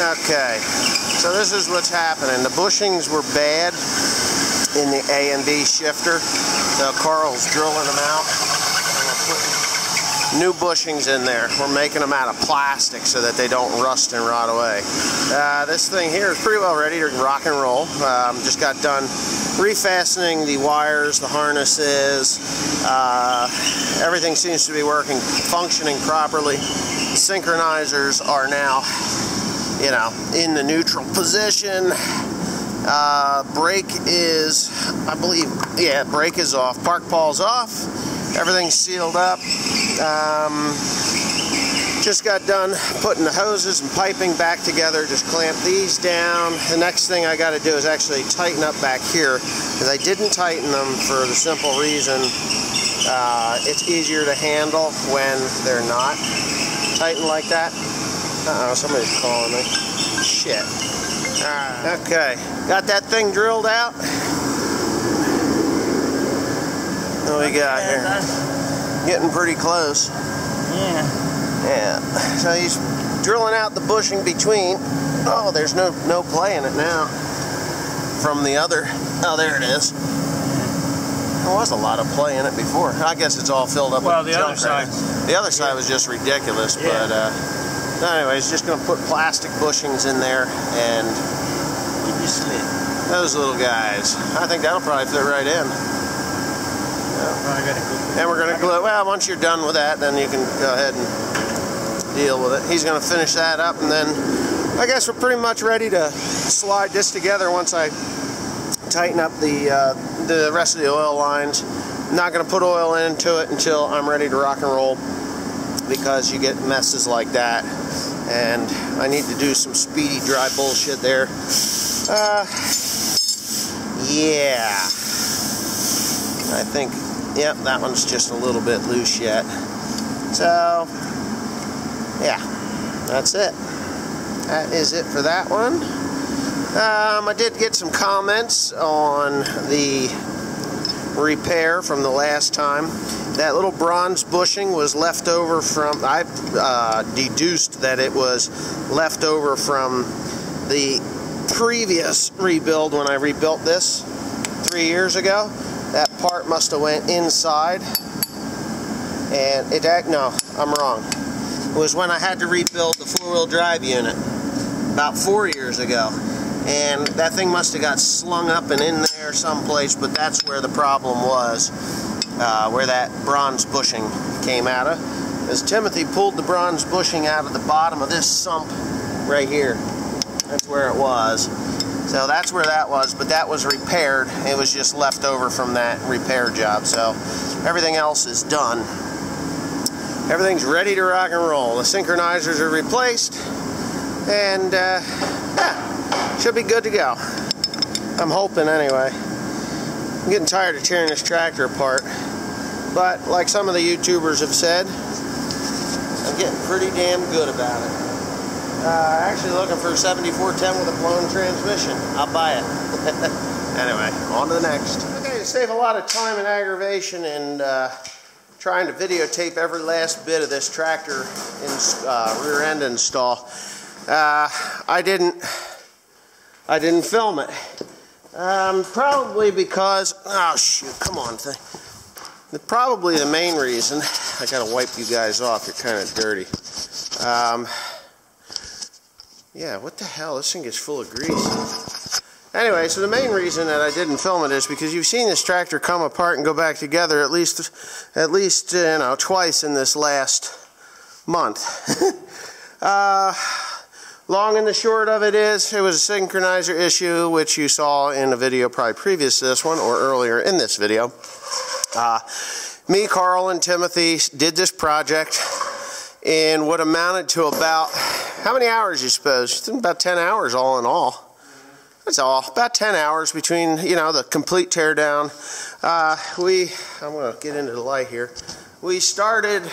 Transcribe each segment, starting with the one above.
Okay, so this is what's happening. The bushings were bad in the A and B shifter, so Carl's drilling them out. And we're putting new bushings in there. We're making them out of plastic so that they don't rust and rot away. This thing here is pretty well ready to rock and roll. Just got done refastening the wires, the harnesses. Everything seems to be functioning properly. The synchronizers are now, you know, in the neutral position. Brake is, I believe, yeah, brake is off. Park paul's off. Everything's sealed up. Just got done putting the hoses and piping back together. Just clamp these down. The next thing I got to do is actually tighten up back here, because I didn't tighten them for the simple reason it's easier to handle when they're not tightened like that. Uh-oh, somebody's calling me. Shit. Okay, got that thing drilled out. What do we got here? Getting pretty close. Yeah. Yeah. So he's drilling out the bushing between. Oh, there's no play in it now. From the other. Oh, there it is. There was a lot of play in it before. I guess it's all filled up with the other side. The other side was just ridiculous, but anyways, just going to put plastic bushings in there and those little guys. I think that'll probably fit right in. And we're going to glue. Well, once you're done with that, then you can go ahead and deal with it. He's going to finish that up, and then I guess we're pretty much ready to slide this together once I tighten up the rest of the oil lines. I'm not going to put oil into it until I'm ready to rock and roll, because you get messes like that, and I need to do some speedy dry bullshit there. Yeah, I think, yep, that one's just a little bit loose yet. So, yeah, that's it. That is it for that one. I did get some comments on the repair from the last time. That little bronze bushing was left over from, I deduced that it was left over from the previous rebuild when I rebuilt this 3 years ago. That part must have went inside, and no, I'm wrong. It was when I had to rebuild the four-wheel drive unit about 4 years ago, and that thing must have got slung up and in there someplace, but that's where the problem was, where that bronze bushing came out of. As Timothy pulled the bronze bushing out of the bottom of this sump right here. That's where it was. So that's where that was, but that was repaired. It was just left over from that repair job. So everything else is done. Everything's ready to rock and roll. The synchronizers are replaced, and yeah, should be good to go. I'm hoping anyway. I'm getting tired of tearing this tractor apart, but like some of the YouTubers have said, I'm getting pretty damn good about it. Actually looking for a 7410 with a blown transmission. I'll buy it. Anyway, on to the next. Okay, to save a lot of time and aggravation and trying to videotape every last bit of this tractor rear end install, I didn't film it. Probably because, oh shoot, come on thing. Probably the main reason, I gotta wipe you guys off, you're kind of dirty. Yeah, what the hell? This thing is full of grease. Anyway, so the main reason that I didn't film it is because you've seen this tractor come apart and go back together at least you know, twice in this last month. Long and the short of it is, it was a synchronizer issue, which you saw in a video probably previous to this one or earlier in this video. Me, Carl, and Timothy did this project in what amounted to about, how many hours you suppose? About 10 hours all in all. That's all. About 10 hours between, you know, the complete teardown. I'm going to get into the light here. We started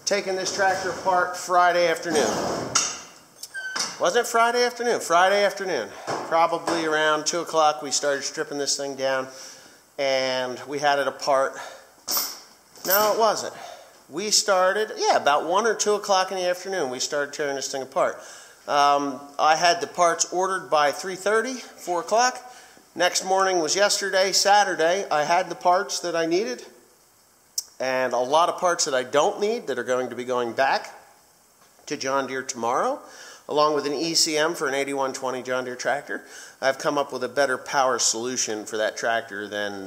taking this tractor apart Friday afternoon. Wasn't it Friday afternoon? Friday afternoon. Probably around 2 o'clock we started stripping this thing down, and we had it apart. No, it wasn't. We started, yeah, about 1 or 2 o'clock in the afternoon we started tearing this thing apart. I had the parts ordered by 3:30, 4 o'clock. Next morning was yesterday, Saturday. I had the parts that I needed, and a lot of parts that I don't need that are going to be going back to John Deere tomorrow, along with an ECM for an 8120 John Deere tractor. I've come up with a better power solution for that tractor than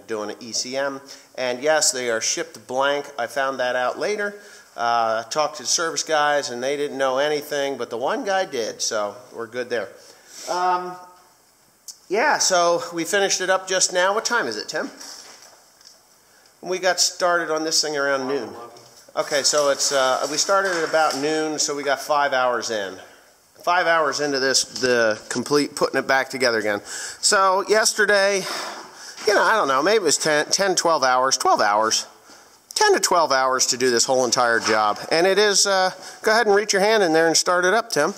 doing an ECM. And yes, they are shipped blank. I found that out later. Talked to the service guys, and they didn't know anything, but the one guy did, so we're good there. Yeah, so we finished it up just now. What time is it, Tim? We got started on this thing around noon. Okay, so it's we started at about noon, so we got 5 hours in. 5 hours into this, the complete putting it back together again. So yesterday, you know, I don't know, maybe it was 10, 12 hours, 12 hours. 10 to 12 hours to do this whole entire job. And it is, go ahead and reach your hand in there and start it up, Tim.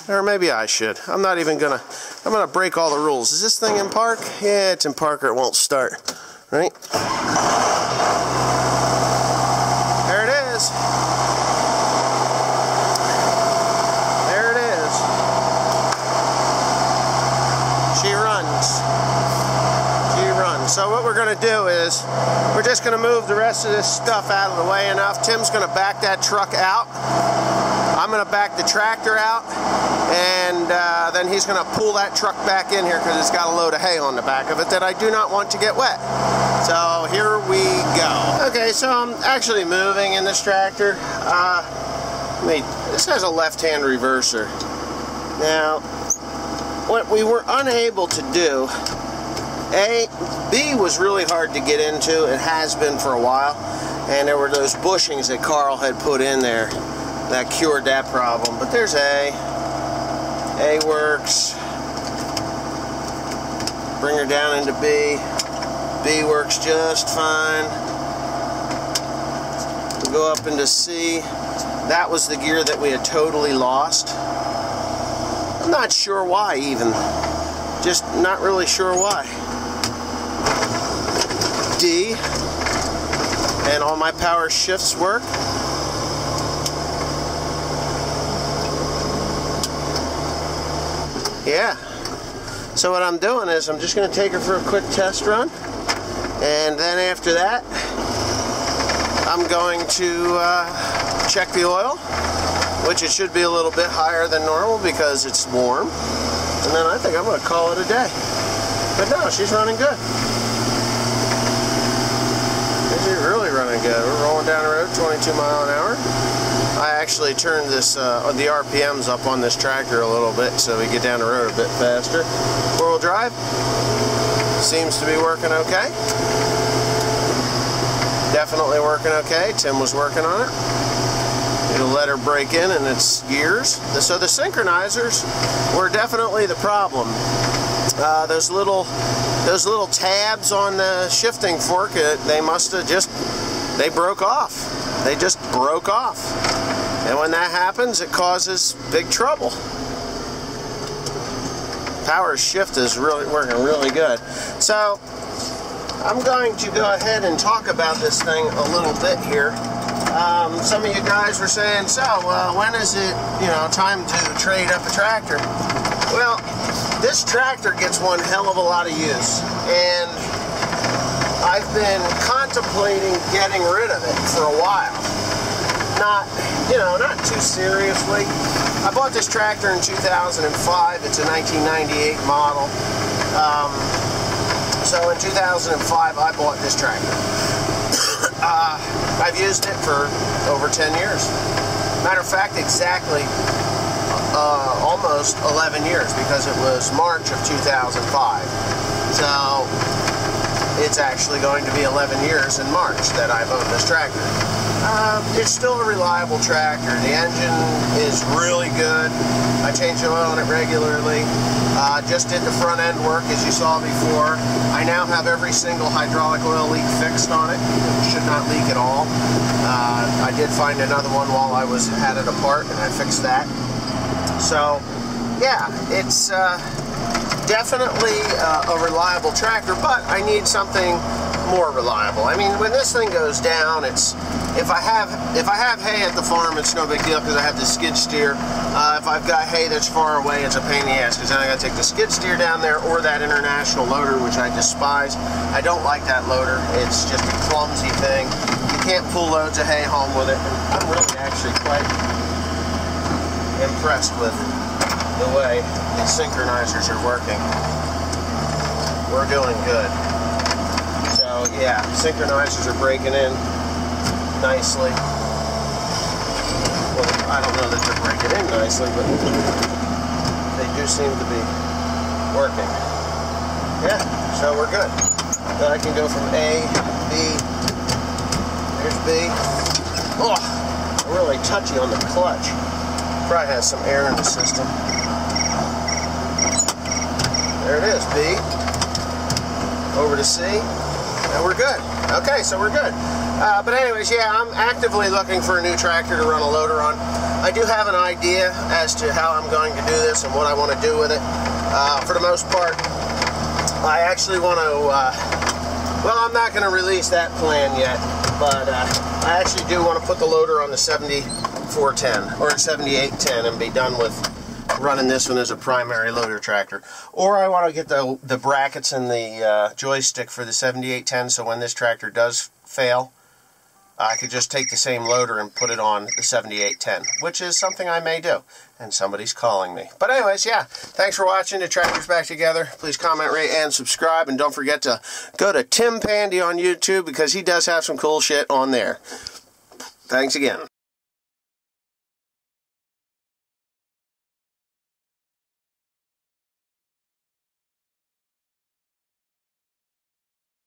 Or maybe I should. I'm not even gonna, I'm gonna break all the rules. Is this thing in park? Yeah, it's in park or it won't start, right? There it is. There it is. She runs. So what we're going to do is we're just going to move the rest of this stuff out of the way enough. Tim's going to back that truck out. I'm going to back the tractor out, and then he's going to pull that truck back in here because it's got a load of hay on the back of it that I do not want to get wet. So here we go. Okay, so I'm actually moving in this tractor. This has a left-hand reverser. Now, what we were unable to do, B was really hard to get into. It has been for a while, and there were those bushings that Carl had put in there that cured that problem. But there's A. A works. Bring her down into B. B works just fine. We'll go up into C. That was the gear that we had totally lost. I'm not sure why even. Just not really sure why. D, and all my power shifts work. Yeah. So what I'm doing is I'm just going to take her for a quick test run, and then after that I'm going to check the oil, which it should be a little bit higher than normal because it's warm, and then I think I'm going to call it a day. But no, she's running good. She's really running good. We're rolling down the road 22 miles an hour. I actually turned this the RPMs up on this tractor a little bit so we get down the road a bit faster. Four-wheel drive seems to be working okay. Definitely working okay. Tim was working on it. It'll let her break in its gears. So the synchronizers were definitely the problem. Those little tabs on the shifting fork, they must have they broke off. They just broke off. And when that happens, it causes big trouble. Power shift is really working really good. So I'm going to go ahead and talk about this thing a little bit here. Some of you guys were saying, so when is it, time to trade up a tractor? Well, this tractor gets one hell of a lot of use, and I've been contemplating getting rid of it for a while. Not too seriously. I bought this tractor in 2005. It's a 1998 model. So in 2005, I bought this tractor. I've used it for over 10 years. Matter of fact, exactly almost 11 years, because it was March of 2005. So it's actually going to be 11 years in March that I've owned this tractor. It's still a reliable tractor. The engine is really good. I change the oil on it regularly. Just did the front end work, as you saw before. I now have every single hydraulic oil leak fixed on it. It should not leak at all. I did find another one while I had it apart, and I fixed that. So, yeah, it's definitely a reliable tractor, but I need something more reliable. I mean, when this thing goes down, it's if I have hay at the farm, it's no big deal because I have the skid steer. If I've got hay that's far away, it's a pain in the ass because then I got to take the skid steer down there or that international loader, which I despise. I don't like that loader. It's just a clumsy thing. You can't pull loads of hay home with it. And I'm really actually quite impressed with the way these synchronizers are working. We're doing good. So yeah, synchronizers are breaking in nicely. Well, I don't know that they're breaking in nicely, but they do seem to be working. Yeah, so we're good. So I can go from A, B, there's B. Oh, really touchy on the clutch. Probably has some air in the system. There it is, B. Over to C, and we're good. Okay, so we're good. But anyways, yeah, I'm actively looking for a new tractor to run a loader on. I do have an idea as to how I'm going to do this and what I want to do with it. For the most part, I actually want to, well, I'm not going to release that plan yet, but I actually do want to put the loader on the 7410 or 7810 and be done with running this one as a primary loader tractor. Or I want to get the brackets and the joystick for the 7810, so when this tractor does fail, I could just take the same loader and put it on the 7810, which is something I may do. And somebody's calling me. But anyways, yeah, thanks for watching. The Tractor's Back Together. Please comment, rate, and subscribe. And don't forget to go to Tim Pandy on YouTube because he does have some cool shit on there. Thanks again.